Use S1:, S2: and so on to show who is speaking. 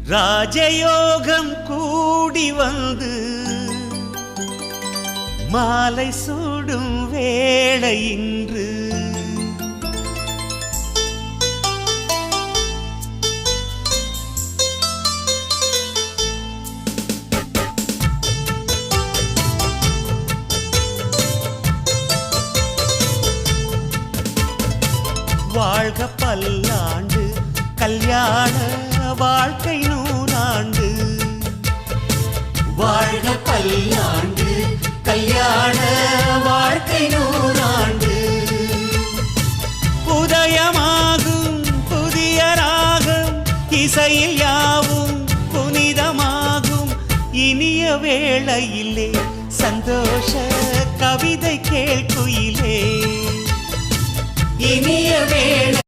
S1: ராஜயோகம் கூடி வந்து மாலை சூடும் வேளை இன்று வாழ்க பல்லாண்டு கல்யாண வாழ்க்கை நூறாண்டு வாழ்க பல்லாண்டு கல்யாண வாழ்க்கை நூறாண்டு உதயமாகும் புதிய ராகம் இசையில் யாவும் புனிதமாகும் இனிய வேளையிலே சந்தோஷ கவிதை கேள்குயிலே இனிய வேளை